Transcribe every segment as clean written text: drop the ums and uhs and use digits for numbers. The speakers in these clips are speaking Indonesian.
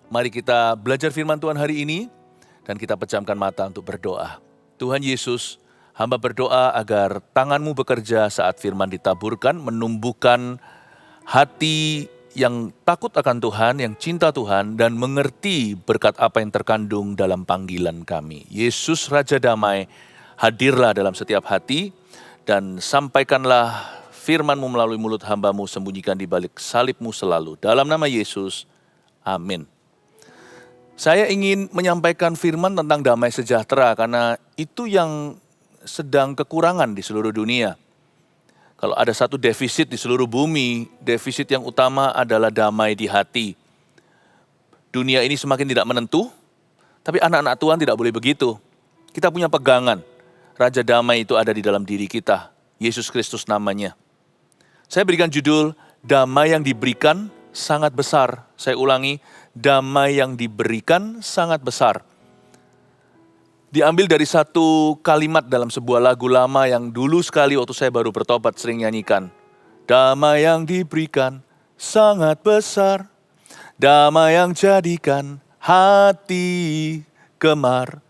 Mari kita belajar firman Tuhan hari ini dan kita pejamkan mata untuk berdoa. Tuhan Yesus, hamba berdoa agar tangan-Mu bekerja saat firman ditaburkan, menumbuhkan hati yang takut akan Tuhan, yang cinta Tuhan, dan mengerti berkat apa yang terkandung dalam panggilan kami. Yesus Raja Damai, hadirlah dalam setiap hati, dan sampaikanlah firman-Mu melalui mulut hamba-Mu, sembunyikan di balik salib-Mu selalu. Dalam nama Yesus, amin. Saya ingin menyampaikan firman tentang damai sejahtera karena itu yang sedang kekurangan di seluruh dunia. Kalau ada satu defisit di seluruh bumi, defisit yang utama adalah damai di hati. Dunia ini semakin tidak menentu, tapi anak-anak Tuhan tidak boleh begitu. Kita punya pegangan, Raja Damai itu ada di dalam diri kita, Yesus Kristus namanya. Saya berikan judul, damai yang diberikan sangat besar. Saya ulangi, damai yang diberikan sangat besar. Diambil dari satu kalimat dalam sebuah lagu lama yang dulu sekali waktu saya baru bertobat sering nyanyikan. Damai yang diberikan sangat besar, damai yang jadikan hati gemar.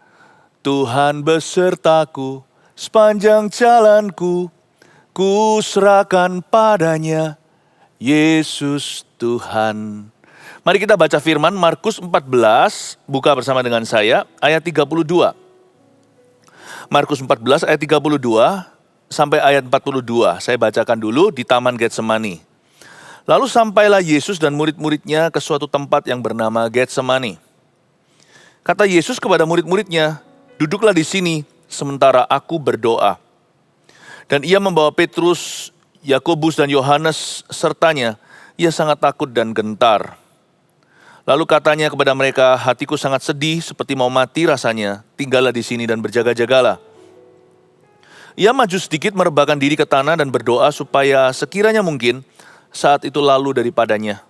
Tuhan besertaku sepanjang jalanku, ku serahkan padanya, Yesus Tuhan. Mari kita baca firman Markus 14, buka bersama dengan saya, ayat 32. Markus 14 ayat 32 sampai ayat 42. Saya bacakan dulu di Taman Getsemani. Lalu sampailah Yesus dan murid-muridnya ke suatu tempat yang bernama Getsemani. Kata Yesus kepada murid-muridnya, duduklah di sini sementara aku berdoa. Dan ia membawa Petrus, Yakobus dan Yohanes sertanya. Ia sangat takut dan gentar. Lalu katanya kepada mereka, hatiku sangat sedih seperti mau mati rasanya, tinggallah di sini dan berjaga-jagalah. Ia maju sedikit merebahkan diri ke tanah dan berdoa supaya sekiranya mungkin saat itu lalu daripadanya.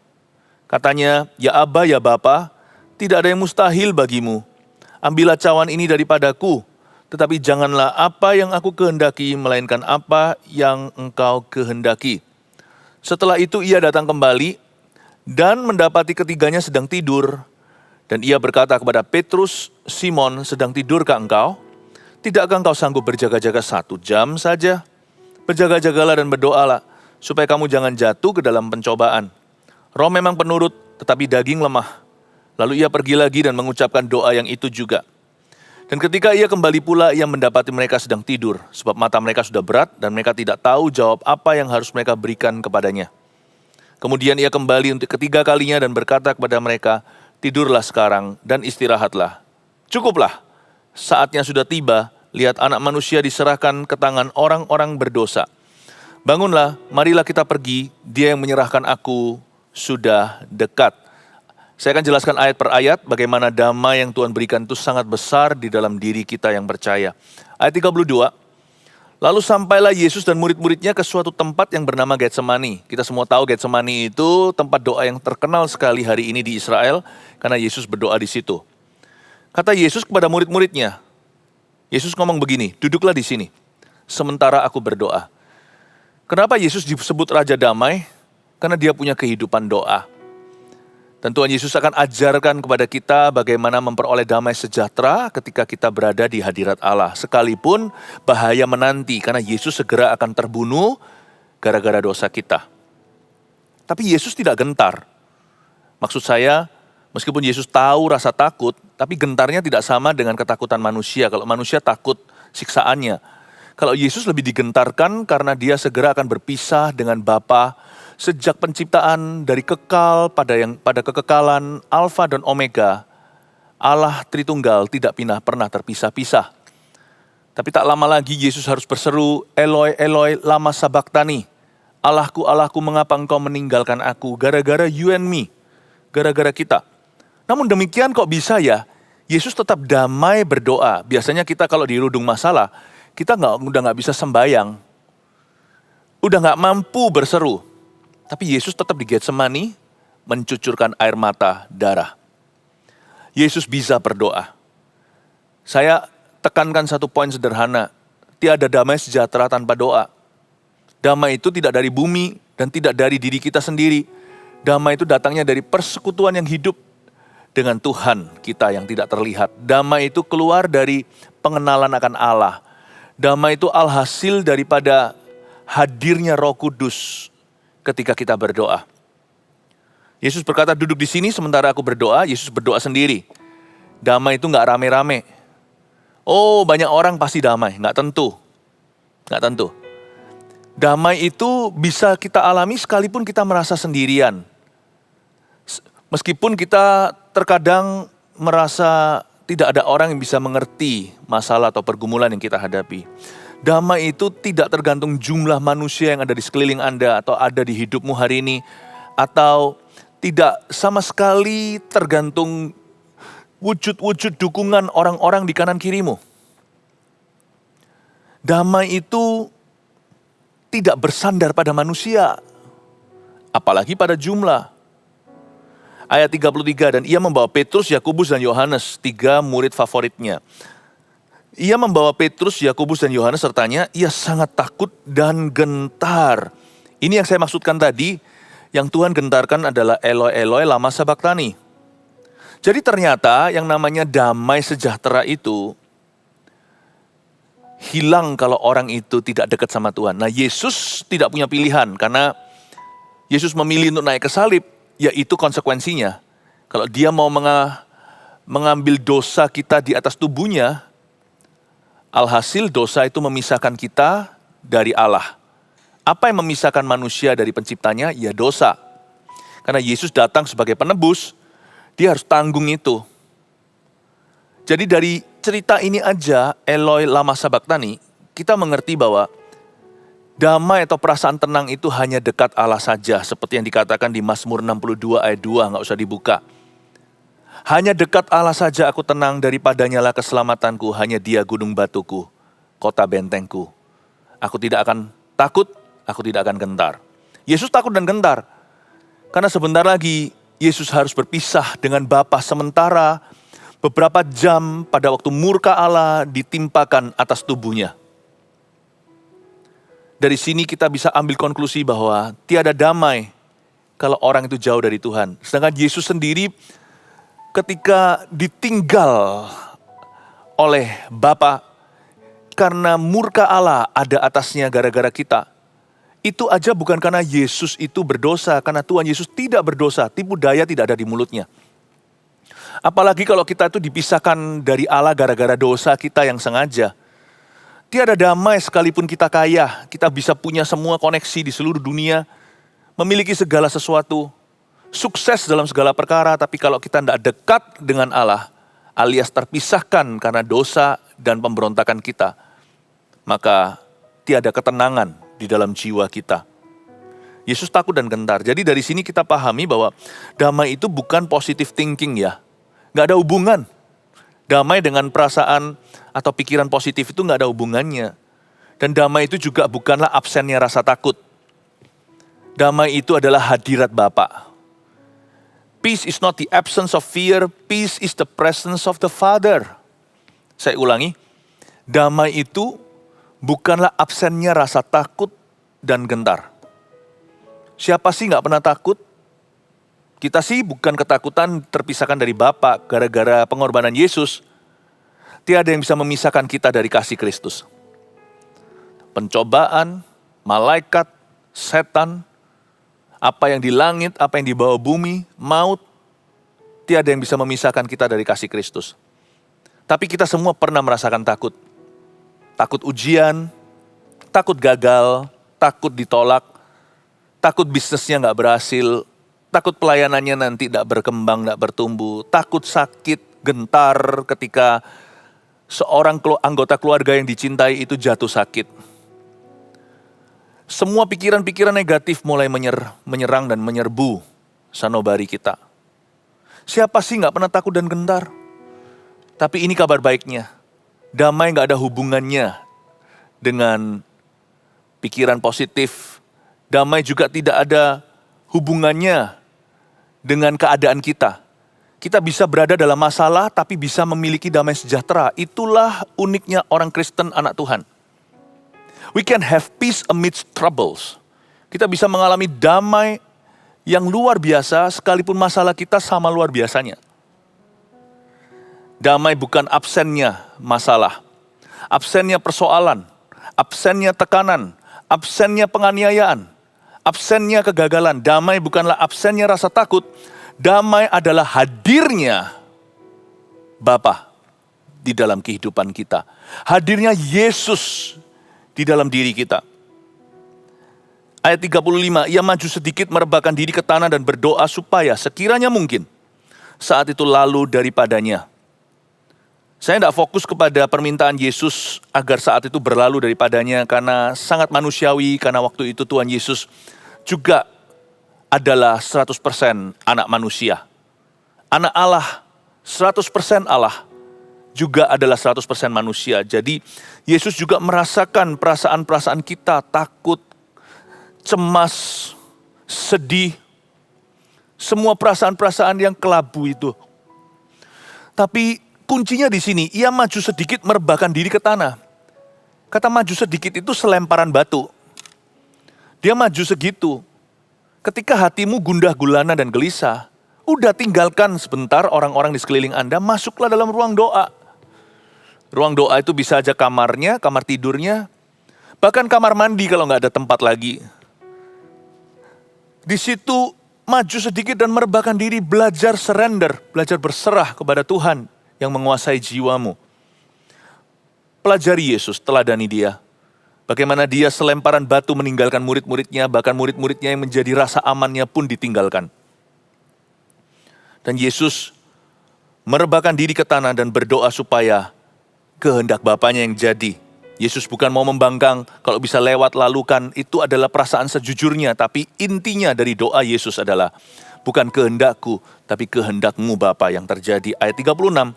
Katanya, ya Aba, ya Bapa, tidak ada yang mustahil bagimu. Ambillah cawan ini daripadaku, tetapi janganlah apa yang aku kehendaki, melainkan apa yang engkau kehendaki. Setelah itu ia datang kembali, dan mendapati ketiganya sedang tidur. Dan ia berkata kepada Petrus, Simon, sedang tidurkah engkau? Tidakkah engkau sanggup berjaga-jaga 1 jam saja? Berjaga-jagalah dan berdoalah, supaya kamu jangan jatuh ke dalam pencobaan. Roh memang penurut, tetapi daging lemah. Lalu ia pergi lagi dan mengucapkan doa yang itu juga. Dan ketika ia kembali pula, ia mendapati mereka sedang tidur, sebab mata mereka sudah berat, dan mereka tidak tahu jawab apa yang harus mereka berikan kepadanya. Kemudian ia kembali untuk ketiga kalinya dan berkata kepada mereka, tidurlah sekarang dan istirahatlah. Cukuplah, saatnya sudah tiba, lihat anak manusia diserahkan ke tangan orang-orang berdosa. Bangunlah, marilah kita pergi, dia yang menyerahkan aku sudah dekat. Saya akan jelaskan ayat per ayat bagaimana damai yang Tuhan berikan itu sangat besar di dalam diri kita yang percaya. Ayat 32. Lalu sampailah Yesus dan murid-muridnya ke suatu tempat yang bernama Getsemani. Kita semua tahu Getsemani itu tempat doa yang terkenal sekali hari ini di Israel karena Yesus berdoa di situ. Kata Yesus kepada murid-muridnya, Yesus ngomong begini, duduklah di sini sementara aku berdoa. Kenapa Yesus disebut Raja Damai? Karena dia punya kehidupan doa. Dan Tuhan Yesus akan ajarkan kepada kita bagaimana memperoleh damai sejahtera ketika kita berada di hadirat Allah. Sekalipun bahaya menanti karena Yesus segera akan terbunuh gara-gara dosa kita. Tapi Yesus tidak gentar. Maksud saya, meskipun Yesus tahu rasa takut, tapi gentarnya tidak sama dengan ketakutan manusia. Kalau manusia takut siksaannya. Kalau Yesus lebih digentarkan karena dia segera akan berpisah dengan Bapa. Sejak penciptaan dari kekal pada kekekalan Alfa dan Omega, Allah Tritunggal tidak pernah terpisah-pisah. Tapi tak lama lagi Yesus harus berseru, Eloi, Eloi, lama sabachthani. Allahku, Allahku, mengapa engkau meninggalkan aku? Gara-gara you and me, gara-gara kita. Namun demikian kok bisa ya? Yesus tetap damai berdoa. Biasanya kita kalau dirudung masalah, kita udah nggak bisa sembayang. Udah nggak mampu berseru. Tapi Yesus tetap di Getsemani mencucurkan air mata darah. Yesus bisa berdoa. Saya tekankan satu poin sederhana. Tiada damai sejahtera tanpa doa. Damai itu tidak dari bumi dan tidak dari diri kita sendiri. Damai itu datangnya dari persekutuan yang hidup dengan Tuhan kita yang tidak terlihat. Damai itu keluar dari pengenalan akan Allah. Damai itu alhasil daripada hadirnya Roh Kudus ketika kita berdoa. Yesus berkata, duduk di sini sementara aku berdoa. Yesus berdoa sendiri. Damai itu nggak rame-rame. Oh, banyak orang pasti damai. Nggak tentu. Nggak tentu. Damai itu bisa kita alami sekalipun kita merasa sendirian. Meskipun kita terkadang merasa tidak ada orang yang bisa mengerti masalah atau pergumulan yang kita hadapi. Damai itu tidak tergantung jumlah manusia yang ada di sekeliling Anda atau ada di hidupmu hari ini. Atau tidak sama sekali tergantung wujud-wujud dukungan orang-orang di kanan kirimu. Damai itu tidak bersandar pada manusia, apalagi pada jumlah. Ayat 33, dan ia membawa Petrus, Yakobus, dan Yohanes, 3 murid favoritnya. Ia membawa Petrus, Yakobus, dan Yohanes sertanya, ia sangat takut dan gentar. Ini yang saya maksudkan tadi, yang Tuhan gentarkan adalah Eloi Eloi lama sabachthani. Jadi ternyata yang namanya damai sejahtera itu hilang kalau orang itu tidak dekat sama Tuhan. Nah, Yesus tidak punya pilihan karena Yesus memilih untuk naik ke salib. Yaitu konsekuensinya. Kalau dia mau mengambil dosa kita di atas tubuhnya, alhasil dosa itu memisahkan kita dari Allah. Apa yang memisahkan manusia dari penciptanya? Ya dosa. Karena Yesus datang sebagai penebus, dia harus tanggung itu. Jadi dari cerita ini aja, Eloi lama sabachthani, kita mengerti bahwa damai atau perasaan tenang itu hanya dekat Allah saja, seperti yang dikatakan di Mazmur 62 ayat 2, nggak usah dibuka. Hanya dekat Allah saja aku tenang, daripadanya lah keselamatanku, hanya dia gunung batuku, kota bentengku. Aku tidak akan takut, aku tidak akan gentar. Yesus takut dan gentar, karena sebentar lagi Yesus harus berpisah dengan Bapa sementara beberapa jam pada waktu murka Allah ditimpakan atas tubuhnya. Dari sini kita bisa ambil konklusi bahwa tiada damai kalau orang itu jauh dari Tuhan. Sedangkan Yesus sendiri ketika ditinggal oleh Bapa karena murka Allah ada atasnya gara-gara kita. Itu aja bukan karena Yesus itu berdosa, karena Tuhan Yesus tidak berdosa, tipu daya tidak ada di mulutnya. Apalagi kalau kita itu dipisahkan dari Allah gara-gara dosa kita yang sengaja. Tiada damai sekalipun kita kaya, kita bisa punya semua koneksi di seluruh dunia, memiliki segala sesuatu, sukses dalam segala perkara, tapi kalau kita tidak dekat dengan Allah, alias terpisahkan karena dosa dan pemberontakan kita, maka tiada ketenangan di dalam jiwa kita. Yesus takut dan gentar. Jadi dari sini kita pahami bahwa damai itu bukan positive thinking ya. Nggak ada hubungan. Damai dengan perasaan atau pikiran positif itu nggak ada hubungannya. Dan damai itu juga bukanlah absennya rasa takut. Damai itu adalah hadirat Bapa. Peace is not the absence of fear, peace is the presence of the Father. Saya ulangi, damai itu bukanlah absennya rasa takut dan gentar. Siapa sih nggak pernah takut? Kita sih bukan ketakutan terpisahkan dari Bapa gara-gara pengorbanan Yesus. Tiada yang bisa memisahkan kita dari kasih Kristus. Pencobaan, malaikat, setan, apa yang di langit, apa yang di bawah bumi, maut, tiada yang bisa memisahkan kita dari kasih Kristus. Tapi kita semua pernah merasakan takut. Takut ujian, takut gagal, takut ditolak, takut bisnisnya nggak berhasil, takut pelayanannya nanti tidak berkembang, tidak bertumbuh, takut sakit, gentar ketika seorang anggota keluarga yang dicintai itu jatuh sakit. Semua pikiran-pikiran negatif mulai menyerang dan menyerbu sanubari kita. Siapa sih nggak pernah takut dan gentar? Tapi ini kabar baiknya, damai nggak ada hubungannya dengan pikiran positif. Damai juga tidak ada hubungannya dengan keadaan kita. Kita bisa berada dalam masalah tapi bisa memiliki damai sejahtera. Itulah uniknya orang Kristen anak Tuhan. We can have peace amidst troubles. Kita bisa mengalami damai yang luar biasa sekalipun masalah kita sama luar biasanya. Damai bukan absennya masalah, absennya persoalan, absennya tekanan, absennya penganiayaan, absennya kegagalan. Damai bukanlah absennya rasa takut. Damai adalah hadirnya Bapa di dalam kehidupan kita. Hadirnya Yesus di dalam diri kita. Ayat 35, ia maju sedikit merebahkan diri ke tanah dan berdoa supaya sekiranya mungkin saat itu lalu daripadanya. Saya tidak fokus kepada permintaan Yesus agar saat itu berlalu daripadanya karena sangat manusiawi, karena waktu itu Tuhan Yesus juga adalah 100% anak manusia. Anak Allah, 100% Allah, juga adalah 100% manusia. Jadi Yesus juga merasakan perasaan-perasaan kita, takut, cemas, sedih, semua perasaan-perasaan yang kelabu itu. Tapi kuncinya di sini, ia maju sedikit merebahkan diri ke tanah. Kata maju sedikit itu selemparan batu. Dia maju segitu. Ketika hatimu gundah gulana dan gelisah, udah tinggalkan sebentar orang-orang di sekeliling Anda, masuklah dalam ruang doa. Ruang doa itu bisa aja kamarnya, kamar tidurnya, bahkan kamar mandi kalau nggak ada tempat lagi. Di situ maju sedikit dan merebahkan diri, belajar surrender, belajar berserah kepada Tuhan yang menguasai jiwamu. Pelajari Yesus, teladani dia. Bagaimana dia selemparan batu meninggalkan murid-muridnya, bahkan murid-muridnya yang menjadi rasa amannya pun ditinggalkan. Dan Yesus merebahkan diri ke tanah dan berdoa supaya kehendak Bapanya yang jadi. Yesus bukan mau membangkang, kalau bisa lewat lalukan, itu adalah perasaan sejujurnya. Tapi intinya dari doa Yesus adalah, bukan kehendakku, tapi kehendakmu Bapa yang terjadi. Ayat 36,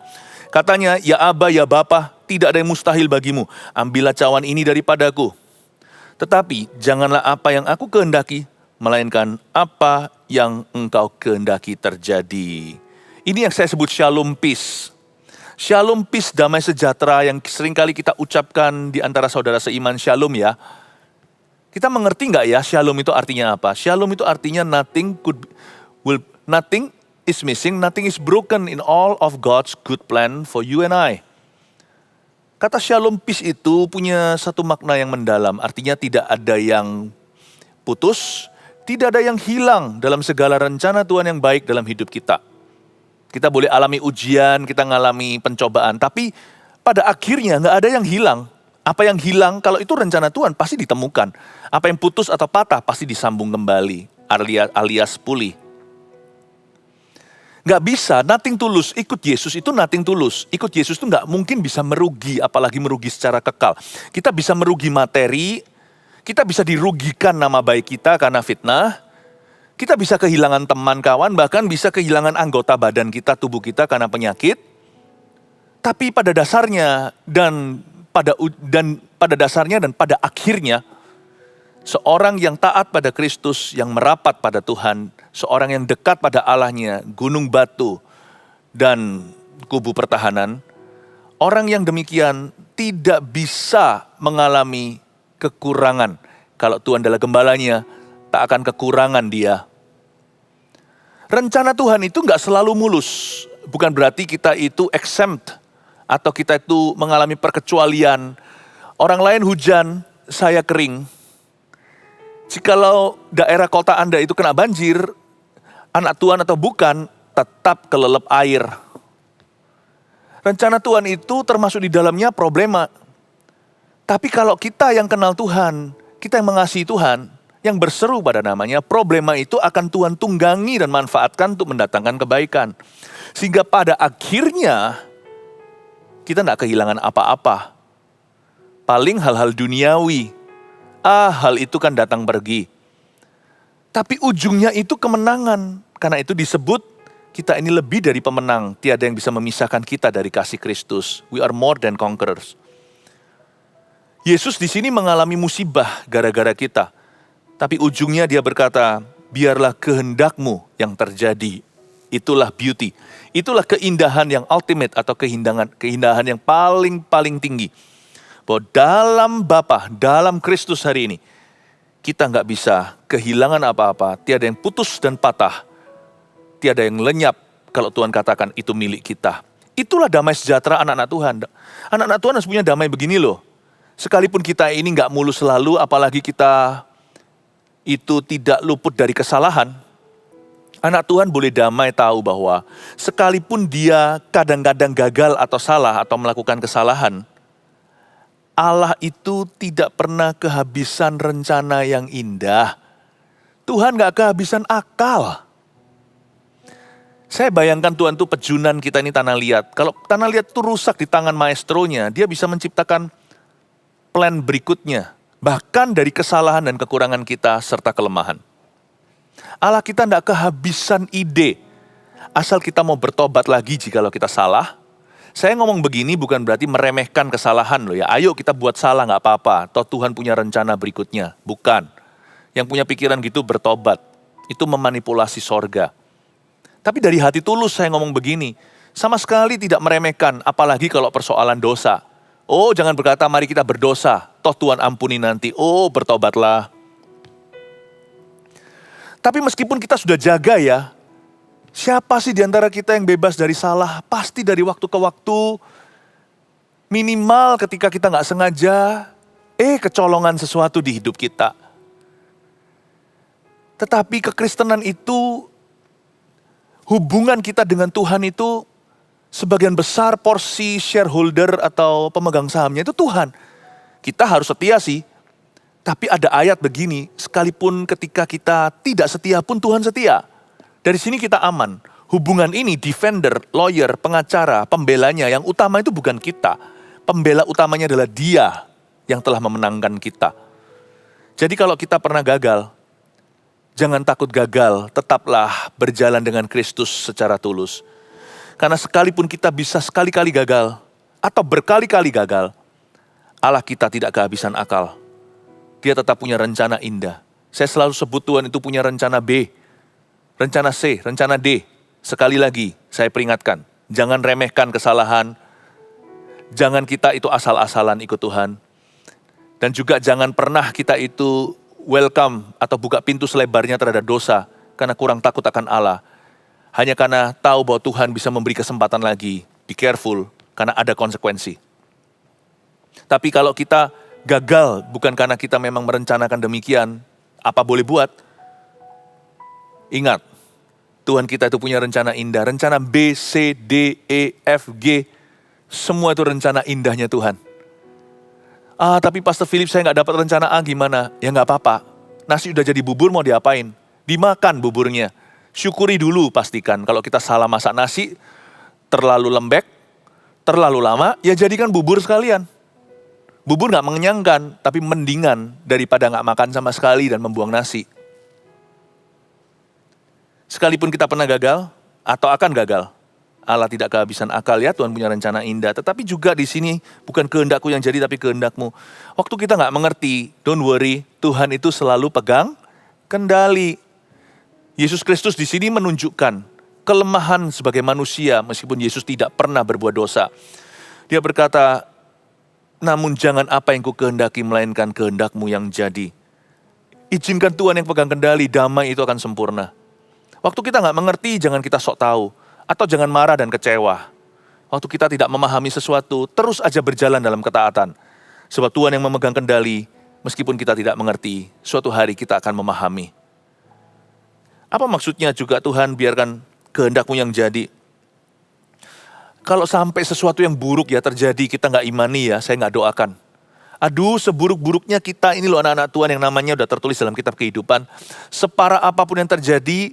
katanya, ya Aba, ya Bapa, tidak ada yang mustahil bagimu. Ambillah cawan ini daripadaku. Tetapi janganlah apa yang aku kehendaki, melainkan apa yang engkau kehendaki terjadi. Ini yang saya sebut shalom peace. Shalom peace, damai sejahtera yang seringkali kita ucapkan di antara saudara seiman, shalom ya. Kita mengerti nggak ya shalom itu artinya apa? Shalom itu artinya nothing is missing, nothing is broken in all of God's good plan for you and I. Kata shalom peace itu punya satu makna yang mendalam, artinya tidak ada yang putus, tidak ada yang hilang dalam segala rencana Tuhan yang baik dalam hidup kita. Kita boleh alami ujian, kita ngalami pencobaan, tapi pada akhirnya nggak ada yang hilang. Apa yang hilang, kalau itu rencana Tuhan pasti ditemukan. Apa yang putus atau patah pasti disambung kembali, alias pulih. Nggak bisa, nothing tulus. Ikut Yesus itu nothing tulus. Ikut Yesus itu nggak mungkin bisa merugi, apalagi merugi secara kekal. Kita bisa merugi materi, kita bisa dirugikan nama baik kita karena fitnah. Kita bisa kehilangan teman kawan, bahkan bisa kehilangan anggota badan kita, tubuh kita karena penyakit. Tapi pada dasarnya dan pada akhirnya, seorang yang taat pada Kristus, yang merapat pada Tuhan, seorang yang dekat pada Allahnya, gunung batu dan kubu pertahanan, orang yang demikian tidak bisa mengalami kekurangan. Kalau Tuhan adalah gembalanya, tak akan kekurangan dia. Rencana Tuhan itu nggak selalu mulus. Bukan berarti kita itu exempt atau kita itu mengalami perkecualian. Orang lain hujan, saya kering. Jikalau daerah kota Anda itu kena banjir, anak Tuhan atau bukan, tetap kelelep air. Rencana Tuhan itu termasuk di dalamnya problema. Tapi kalau kita yang kenal Tuhan, kita yang mengasihi Tuhan, yang berseru pada namanya, problema itu akan Tuhan tunggangi dan manfaatkan untuk mendatangkan kebaikan. Sehingga pada akhirnya, kita tidak kehilangan apa-apa. Paling hal-hal duniawi. Hal itu kan datang pergi. Tapi ujungnya itu kemenangan. Karena itu disebut, kita ini lebih dari pemenang. Tiada yang bisa memisahkan kita dari kasih Kristus. We are more than conquerors. Yesus di sini mengalami musibah gara-gara kita. Tapi ujungnya dia berkata, biarlah kehendakmu yang terjadi. Itulah beauty. Itulah keindahan yang ultimate atau keindahan yang paling tinggi. Bahwa dalam Bapa, dalam Kristus hari ini, kita nggak bisa kehilangan apa-apa. Tiada yang putus dan patah. Tiada yang lenyap kalau Tuhan katakan itu milik kita. Itulah damai sejahtera anak-anak Tuhan. Anak-anak Tuhan harus punya damai begini loh. Sekalipun kita ini nggak mulus selalu, apalagi kita itu tidak luput dari kesalahan, anak Tuhan boleh damai tahu bahwa sekalipun dia kadang-kadang gagal atau salah atau melakukan kesalahan, Allah itu tidak pernah kehabisan rencana yang indah. Tuhan gak kehabisan akal. Saya bayangkan Tuhan itu pejunan kita ini tanah liat. Kalau tanah liat itu rusak di tangan maestronya, dia bisa menciptakan plan berikutnya. Bahkan dari kesalahan dan kekurangan kita serta kelemahan. Allah kita tidak kehabisan ide. Asal kita mau bertobat lagi jikalau kita salah. Saya ngomong begini bukan berarti meremehkan kesalahan loh ya. Ayo kita buat salah gak apa-apa. Toh Tuhan punya rencana berikutnya. Bukan. Yang punya pikiran gitu bertobat. Itu memanipulasi sorga. Tapi dari hati tulus saya ngomong begini. Sama sekali tidak meremehkan. Apalagi kalau persoalan dosa. Oh jangan berkata mari kita berdosa. Toh Tuhan ampuni nanti. Oh bertobatlah. Tapi meskipun kita sudah jaga ya. Siapa sih di antara kita yang bebas dari salah? Pasti dari waktu ke waktu. Minimal ketika kita gak sengaja. Kecolongan sesuatu di hidup kita. Tetapi kekristenan itu, hubungan kita dengan Tuhan itu, sebagian besar porsi shareholder atau pemegang sahamnya itu Tuhan. Kita harus setia sih, tapi ada ayat begini, sekalipun ketika kita tidak setia pun Tuhan setia. Dari sini kita aman. Hubungan ini defender, lawyer, pengacara, pembelanya, yang utama itu bukan kita. Pembela utamanya adalah Dia yang telah memenangkan kita. Jadi kalau kita pernah gagal, jangan takut gagal, tetaplah berjalan dengan Kristus secara tulus. Karena sekalipun kita bisa sekali-kali gagal, atau berkali-kali gagal, Allah kita tidak kehabisan akal. Dia tetap punya rencana indah. Saya selalu sebut Tuhan itu punya rencana B, rencana C, rencana D. Sekali lagi, saya peringatkan, jangan remehkan kesalahan, jangan kita itu asal-asalan ikut Tuhan. Dan juga jangan pernah kita itu welcome atau buka pintu selebarnya terhadap dosa karena kurang takut akan Allah. Hanya karena tahu bahwa Tuhan bisa memberi kesempatan lagi. Be careful karena ada konsekuensi. Tapi kalau kita gagal bukan karena kita memang merencanakan demikian, apa boleh buat? Ingat, Tuhan kita itu punya rencana indah. Rencana B, C, D, E, F, G. Semua itu rencana indahnya Tuhan. Tapi Pastor Philip saya gak dapat rencana A gimana? Ya gak apa-apa. Nasi udah jadi bubur mau diapain? Dimakan buburnya. Syukuri dulu pastikan. Kalau kita salah masak nasi, terlalu lembek, terlalu lama, ya jadikan bubur sekalian. Bubur gak mengenyangkan, tapi mendingan daripada gak makan sama sekali dan membuang nasi. Sekalipun kita pernah gagal, atau akan gagal, Allah tidak kehabisan akal ya, Tuhan punya rencana indah. Tetapi juga di sini bukan kehendakku yang jadi, tapi kehendakmu. Waktu kita gak mengerti, don't worry, Tuhan itu selalu pegang kendali. Yesus Kristus di sini menunjukkan kelemahan sebagai manusia, meskipun Yesus tidak pernah berbuat dosa. Dia berkata, namun jangan apa yang ku kehendaki, melainkan kehendakmu yang jadi. Izinkan Tuhan yang pegang kendali, damai itu akan sempurna. Waktu kita gak mengerti, jangan kita sok tahu. Atau jangan marah dan kecewa. Waktu kita tidak memahami sesuatu, terus aja berjalan dalam ketaatan. Sebab Tuhan yang memegang kendali, meskipun kita tidak mengerti, suatu hari kita akan memahami. Apa maksudnya juga Tuhan biarkan kehendakmu yang jadi? Kalau sampai sesuatu yang buruk ya terjadi, kita gak imani ya, saya gak doakan. Aduh, seburuk-buruknya kita ini loh anak-anak Tuhan yang namanya udah tertulis dalam kitab kehidupan. Separah apapun yang terjadi,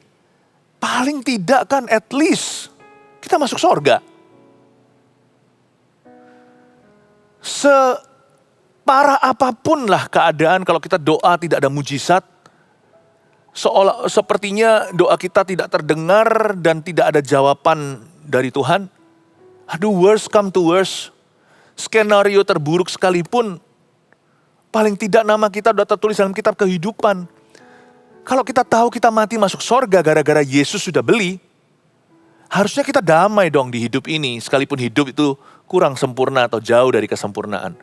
paling tidak kan at least kita masuk sorga. Separah apapun lah keadaan kalau kita doa tidak ada mujizat. Sepertinya doa kita tidak terdengar dan tidak ada jawaban dari Tuhan. Aduh, worst come to worst. Skenario terburuk sekalipun, paling tidak nama kita sudah tertulis dalam kitab kehidupan. Kalau kita tahu kita mati masuk sorga gara-gara Yesus sudah beli, harusnya kita damai dong di hidup ini, sekalipun hidup itu kurang sempurna atau jauh dari kesempurnaan.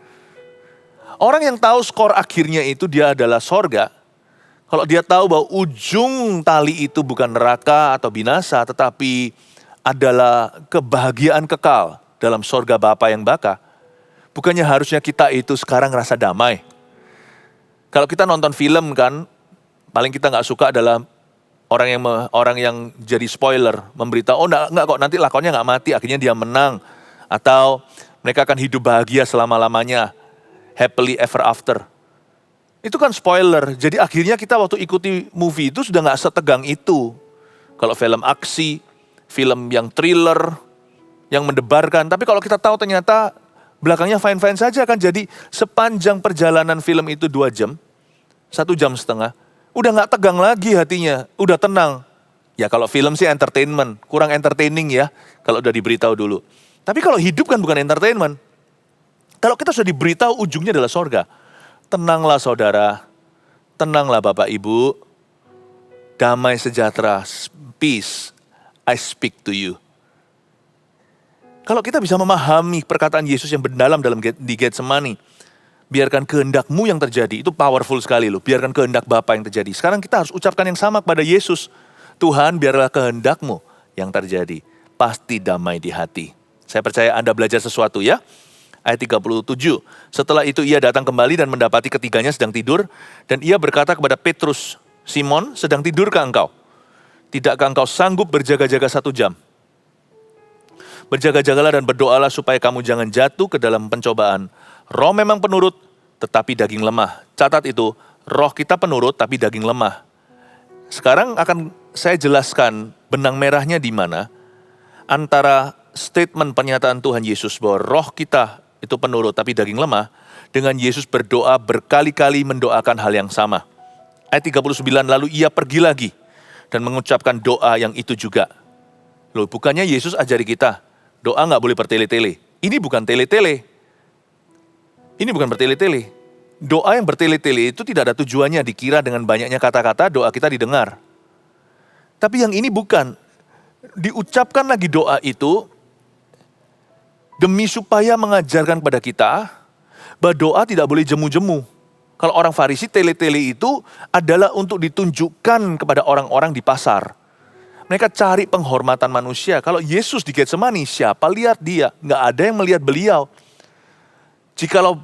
Orang yang tahu skor akhirnya itu dia adalah sorga, kalau dia tahu bahwa ujung tali itu bukan neraka atau binasa, tetapi adalah kebahagiaan kekal dalam sorga Bapa yang baka, bukannya harusnya kita itu sekarang rasa damai? Kalau kita nonton film kan, paling kita nggak suka adalah orang yang jadi spoiler, memberitahu, oh enggak kok, nanti lakonnya nggak mati, akhirnya dia menang. Atau mereka akan hidup bahagia selama-lamanya, happily ever after. Itu kan spoiler, jadi akhirnya kita waktu ikuti movie itu sudah nggak setegang itu. Kalau film aksi, film yang thriller, yang mendebarkan. Tapi kalau kita tahu ternyata belakangnya fine-fine saja kan. Jadi sepanjang perjalanan film itu 2 jam, 1,5 jam, udah nggak tegang lagi hatinya, udah tenang. Ya kalau film sih entertainment, kurang entertaining ya kalau udah diberitahu dulu. Tapi kalau hidup kan bukan entertainment. Kalau kita sudah diberitahu ujungnya adalah sorga. Tenanglah saudara, tenanglah Bapak Ibu, damai sejahtera, peace, I speak to you. Kalau kita bisa memahami perkataan Yesus yang mendalam di Getsemani, biarkan kehendakmu yang terjadi, itu powerful sekali loh, biarkan kehendak Bapa yang terjadi. Sekarang kita harus ucapkan yang sama kepada Yesus, Tuhan biarlah kehendakmu yang terjadi, pasti damai di hati. Saya percaya Anda belajar sesuatu ya. Ayat 37, setelah itu ia datang kembali dan mendapati ketiganya sedang tidur, dan ia berkata kepada Petrus, Simon, sedang tidurkah engkau? Tidakkah engkau sanggup berjaga-jaga 1 jam? Berjaga-jagalah dan berdoalah supaya kamu jangan jatuh ke dalam pencobaan. Roh memang penurut, tetapi daging lemah. Catat itu, roh kita penurut tapi daging lemah. Sekarang akan saya jelaskan benang merahnya di mana antara statement pernyataan Tuhan Yesus bahwa roh kita itu penurut tapi daging lemah, dengan Yesus berdoa berkali-kali mendoakan hal yang sama. Ayat 39, lalu ia pergi lagi dan mengucapkan doa yang itu juga. Loh, bukannya Yesus ajari kita, doa nggak boleh bertele-tele. Ini bukan tele-tele. Ini bukan bertele-tele. Doa yang bertele-tele itu tidak ada tujuannya, dikira dengan banyaknya kata-kata doa kita didengar. Tapi yang ini bukan. Diucapkan lagi doa itu demi supaya mengajarkan kepada kita bahwa doa tidak boleh jemu-jemu. Kalau orang Farisi, tele-tele itu adalah untuk ditunjukkan kepada orang-orang di pasar. Mereka cari penghormatan manusia. Kalau Yesus di Getsemani, siapa lihat dia? Nggak ada yang melihat beliau. Jikalau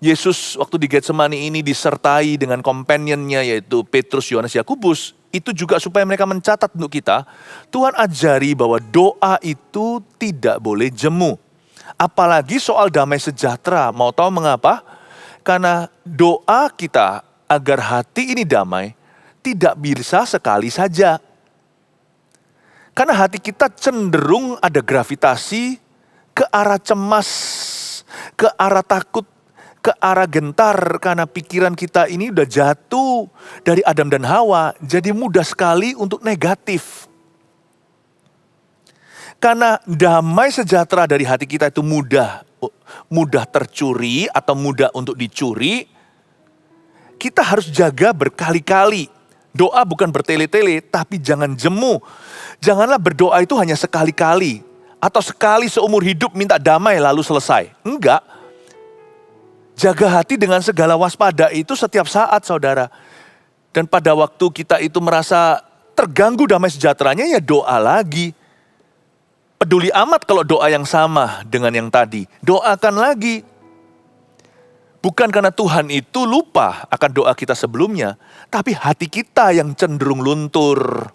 Yesus waktu di Getsemani ini disertai dengan companionnya yaitu Petrus, Yohanes, Yakobus, itu juga supaya mereka mencatat untuk kita, Tuhan ajari bahwa doa itu tidak boleh jemu. Apalagi soal damai sejahtera. Mau tahu mengapa? Karena doa kita agar hati ini damai tidak bisa sekali saja. Karena hati kita cenderung ada gravitasi ke arah cemas, ke arah takut, ke arah gentar. Karena pikiran kita ini udah jatuh dari Adam dan Hawa, jadi mudah sekali untuk negatif. Karena damai sejahtera dari hati kita itu mudah tercuri atau mudah untuk dicuri, kita harus jaga berkali-kali. Doa bukan bertele-tele, tapi jangan jemu. Janganlah berdoa itu hanya sekali-kali. Atau sekali seumur hidup minta damai lalu selesai. Enggak. Jaga hati dengan segala waspada itu setiap saat, saudara. Dan pada waktu kita itu merasa terganggu damai sejahteranya, ya doa lagi. Peduli amat kalau doa yang sama dengan yang tadi. Doakan lagi. Bukan karena Tuhan itu lupa akan doa kita sebelumnya, tapi hati kita yang cenderung luntur.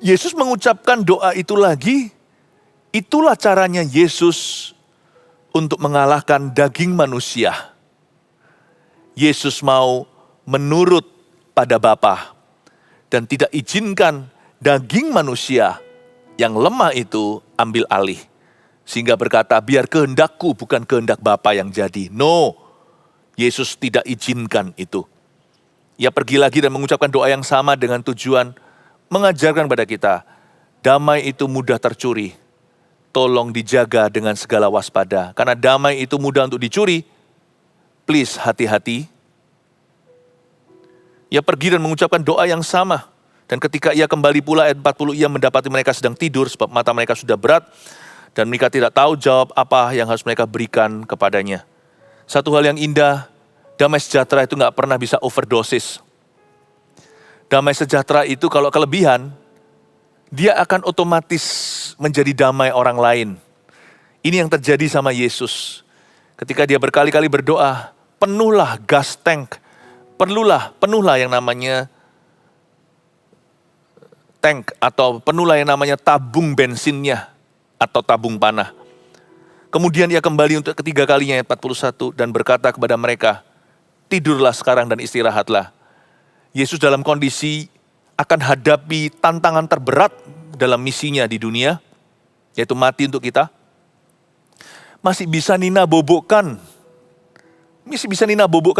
Yesus mengucapkan doa itu lagi, itulah caranya Yesus untuk mengalahkan daging manusia. Yesus mau menurut pada Bapa dan tidak izinkan daging manusia yang lemah itu ambil alih. Sehingga berkata, biar kehendakku bukan kehendak Bapa yang jadi. No, Yesus tidak izinkan itu. Ia pergi lagi dan mengucapkan doa yang sama dengan tujuan mengajarkan pada kita, damai itu mudah tercuri. Tolong dijaga dengan segala waspada. Karena damai itu mudah untuk dicuri. Please hati-hati. Ia pergi dan mengucapkan doa yang sama. Dan ketika ia kembali pula ayat 40, ia mendapati mereka sedang tidur sebab mata mereka sudah berat. Dan mereka tidak tahu jawab apa yang harus mereka berikan kepadanya. Satu hal yang indah, damai sejahtera itu gak pernah bisa overdosis. Damai sejahtera itu kalau kelebihan, dia akan otomatis menjadi damai orang lain. Ini yang terjadi sama Yesus. Ketika dia berkali-kali berdoa, penuhlah gas tank, penuhlah yang namanya tank, atau penuhlah yang namanya tabung bensinnya, atau tabung panah. Kemudian ia kembali untuk ketiga kalinya, ayat 41, dan berkata kepada mereka, tidurlah sekarang dan istirahatlah. Yesus dalam kondisi akan hadapi tantangan terberat dalam misinya di dunia, yaitu mati untuk kita. Masih bisa Nina bobokkan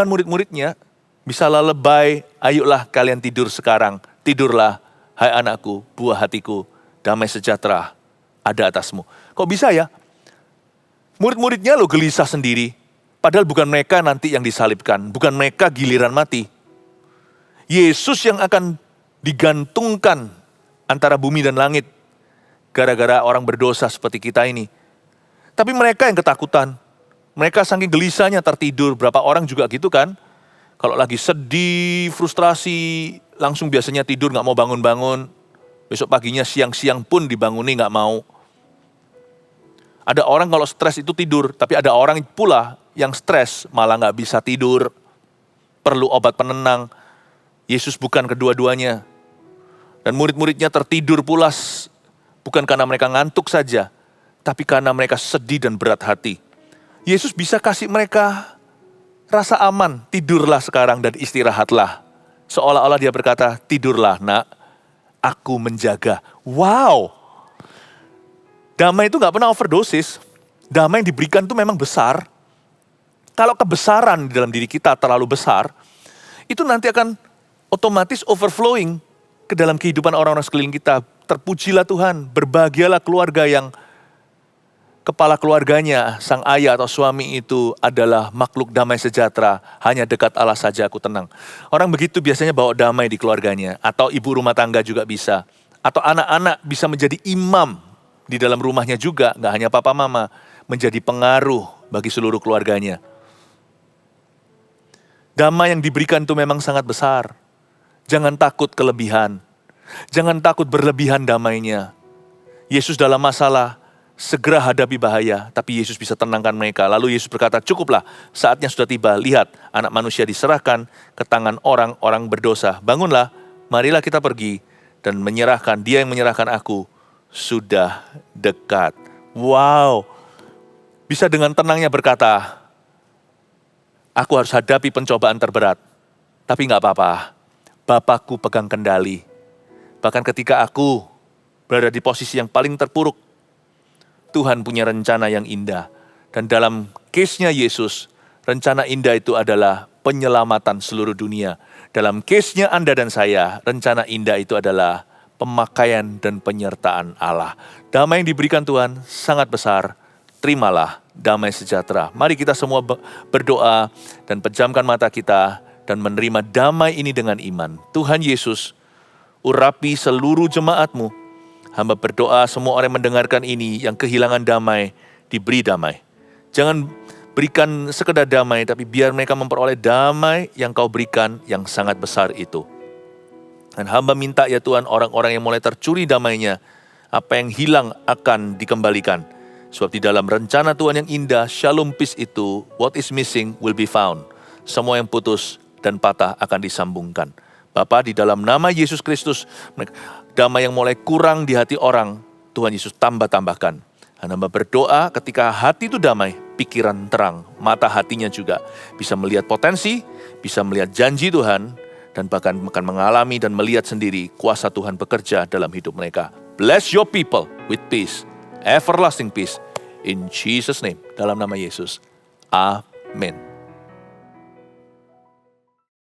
murid-muridnya. Bisa lebay, ayolah kalian tidur sekarang. Tidurlah, hai anakku, buah hatiku, damai sejahtera ada atasmu. Kok bisa ya? Murid-muridnya lo gelisah sendiri. Padahal bukan mereka nanti yang disalibkan. Bukan mereka giliran mati. Yesus yang akan digantungkan antara bumi dan langit. Gara-gara orang berdosa seperti kita ini. Tapi mereka yang ketakutan. Mereka saking gelisahnya tertidur. Berapa orang juga gitu kan. Kalau lagi sedih, frustrasi, langsung biasanya tidur gak mau bangun-bangun. Besok paginya siang-siang pun dibanguni gak mau. Ada orang kalau stres itu tidur, tapi ada orang pula yang stres malah gak bisa tidur. Perlu obat penenang. Yesus bukan kedua-duanya. Dan murid-muridnya tertidur pulas, bukan karena mereka ngantuk saja, tapi karena mereka sedih dan berat hati. Yesus bisa kasih mereka rasa aman, tidurlah sekarang dan istirahatlah. Seolah-olah dia berkata, tidurlah nak, aku menjaga. Wow! Damai itu gak pernah overdosis. Damai yang diberikan itu memang besar. Kalau kebesaran di dalam diri kita terlalu besar, itu nanti akan otomatis overflowing ke dalam kehidupan orang-orang sekeliling kita. Terpujilah Tuhan, berbahagialah keluarga yang kepala keluarganya, sang ayah atau suami itu adalah makhluk damai sejahtera. Hanya dekat Allah saja aku tenang. Orang begitu biasanya bawa damai di keluarganya. Atau ibu rumah tangga juga bisa. Atau anak-anak bisa menjadi imam di dalam rumahnya juga. Gak hanya papa mama. Menjadi pengaruh bagi seluruh keluarganya. Damai yang diberikan itu memang sangat besar. Jangan takut kelebihan. Jangan takut berlebihan damainya. Yesus dalam masalah, segera hadapi bahaya, tapi Yesus bisa tenangkan mereka. Lalu Yesus berkata, cukuplah, saatnya sudah tiba. Lihat, anak manusia diserahkan ke tangan orang-orang berdosa. Bangunlah, marilah kita pergi dan menyerahkan. Dia yang menyerahkan aku sudah dekat. Wow, bisa dengan tenangnya berkata, aku harus hadapi pencobaan terberat, tapi gak apa-apa. Bapakku pegang kendali. Bahkan ketika aku berada di posisi yang paling terpuruk, Tuhan punya rencana yang indah. Dan dalam case-nya Yesus, rencana indah itu adalah penyelamatan seluruh dunia. Dalam case-nya Anda dan saya, rencana indah itu adalah pemakaian dan penyertaan Allah. Damai yang diberikan Tuhan sangat besar. Terimalah damai sejahtera. Mari kita semua berdoa dan pejamkan mata kita dan menerima damai ini dengan iman. Tuhan Yesus, urapi seluruh jemaat-Mu. Hamba berdoa semua orang yang mendengarkan ini yang kehilangan damai, diberi damai. Jangan berikan sekedar damai, tapi biar mereka memperoleh damai yang Kau berikan yang sangat besar itu. Dan hamba minta ya Tuhan, orang-orang yang mulai tercuri damainya, apa yang hilang akan dikembalikan. Sebab di dalam rencana Tuhan yang indah, shalom peace itu, what is missing will be found. Semua yang putus dan patah akan disambungkan. Bapa, di dalam nama Yesus Kristus, damai yang mulai kurang di hati orang, Tuhan Yesus tambah-tambahkan. Hamba berdoa ketika hati itu damai, pikiran terang, mata hatinya juga bisa melihat potensi, bisa melihat janji Tuhan, dan bahkan akan mengalami dan melihat sendiri kuasa Tuhan bekerja dalam hidup mereka. Bless your people with peace, everlasting peace, in Jesus' name, dalam nama Yesus. Amin.